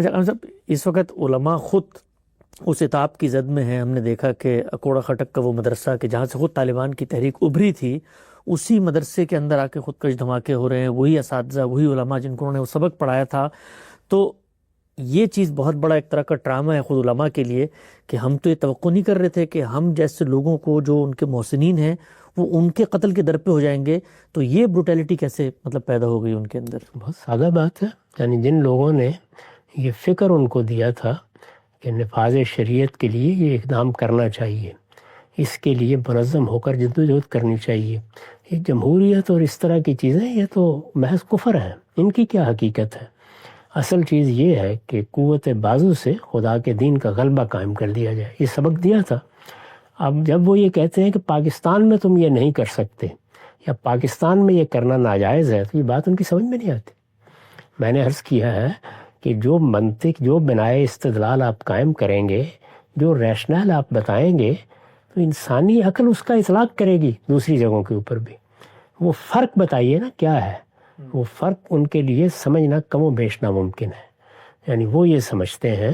اچھا عالم صاحب، اس وقت علماء خود اس اتاب کی زد میں ہیں. ہم نے دیکھا کہ اکوڑا خٹک کا وہ مدرسہ کہ جہاں سے خود طالبان کی تحریک ابھری تھی، اسی مدرسے کے اندر آ کے خودکش دھماکے ہو رہے ہیں. وہی اساتذہ، وہی علماء جن کو انہوں نے وہ سبق پڑھایا تھا. تو یہ چیز بہت بڑا ایک طرح کا ڈرامہ ہے خود علماء کے لیے کہ ہم تو یہ توقع نہیں کر رہے تھے کہ ہم جیسے لوگوں کو جو ان کے محسنین ہیں وہ ان کے قتل کے در پہ ہو جائیں گے. تو یہ بروٹیلٹی کیسے پیدا ہو گئی ان کے اندر؟ بہت سادہ بات ہے. یعنی جن لوگوں نے یہ فکر ان کو دیا تھا کہ نفاذ شریعت کے لیے یہ اقدام کرنا چاہیے، اس کے لیے منظم ہو کر جدوجہد کرنی چاہیے، یہ جمہوریت اور اس طرح کی چیزیں یہ تو محض کفر ہیں. ان کی کیا حقیقت ہے؟ اصل چیز یہ ہے کہ قوت بازو سے خدا کے دین کا غلبہ قائم کر دیا جائے. یہ سبق دیا تھا. اب جب وہ یہ کہتے ہیں کہ پاکستان میں تم یہ نہیں کر سکتے یا پاکستان میں یہ کرنا ناجائز ہے، تو یہ بات ان کی سمجھ میں نہیں آتی. میں نے عرض کیا ہے کہ جو منطق، جو بنائے استدلال آپ قائم کریں گے، جو ریشنل آپ بتائیں گے، تو انسانی عقل اس کا اطلاق کرے گی دوسری جگہوں کے اوپر بھی. وہ فرق بتائیے نا کیا ہے. وہ فرق ان کے لیے سمجھنا کم و بیش ناممکن ہے. یعنی وہ یہ سمجھتے ہیں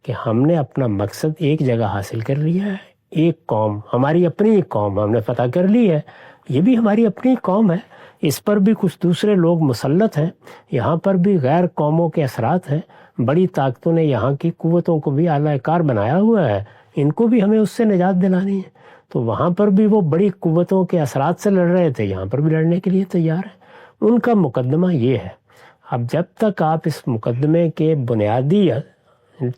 کہ ہم نے اپنا مقصد ایک جگہ حاصل کر لیا ہے، ایک قوم، ہماری اپنی قوم ہم نے فتح کر لی ہے. یہ بھی ہماری اپنی قوم ہے، اس پر بھی کچھ دوسرے لوگ مسلط ہیں، یہاں پر بھی غیر قوموں کے اثرات ہیں. بڑی طاقتوں نے یہاں کی قوتوں کو بھی اعلی کار بنایا ہوا ہے، ان کو بھی ہمیں اس سے نجات دلانی ہے. تو وہاں پر بھی وہ بڑی قوتوں کے اثرات سے لڑ رہے تھے، یہاں پر بھی لڑنے کے لیے تیار ہیں. ان کا مقدمہ یہ ہے. اب جب تک آپ اس مقدمے کے بنیادی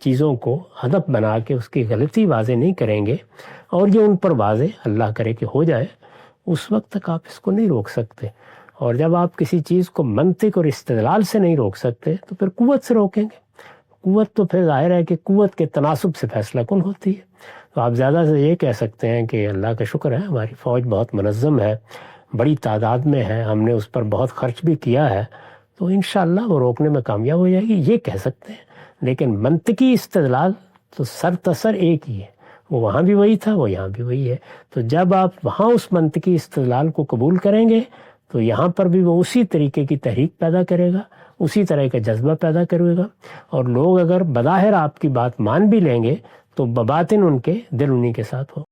چیزوں کو ہدف بنا کے اس کی غلطی واضح نہیں کریں گے، اور یہ ان پر واضح اللہ کرے کہ ہو جائے، اس وقت تک آپ اس کو نہیں روک سکتے. اور جب آپ کسی چیز کو منطق اور استدلال سے نہیں روک سکتے تو پھر قوت سے روکیں گے. قوت تو پھر ظاہر ہے کہ قوت کے تناسب سے فیصلہ کن ہوتی ہے. تو آپ زیادہ سے یہ کہہ سکتے ہیں کہ اللہ کا شکر ہے ہماری فوج بہت منظم ہے، بڑی تعداد میں ہے، ہم نے اس پر بہت خرچ بھی کیا ہے، تو انشاءاللہ وہ روکنے میں کامیاب ہو جائے گی، یہ کہہ سکتے ہیں. لیکن منطقی استدلال تو سر تسر ایک ہی ہے. وہ وہاں بھی وہی تھا، وہ یہاں بھی وہی ہے. تو جب آپ وہاں اس منطقی استدلال کو قبول کریں گے تو یہاں پر بھی وہ اسی طریقے کی تحریک پیدا کرے گا، اسی طرح کا جذبہ پیدا کرے گا. اور لوگ اگر بظاہر آپ کی بات مان بھی لیں گے تو بباطن ان کے دل انہی کے ساتھ ہو.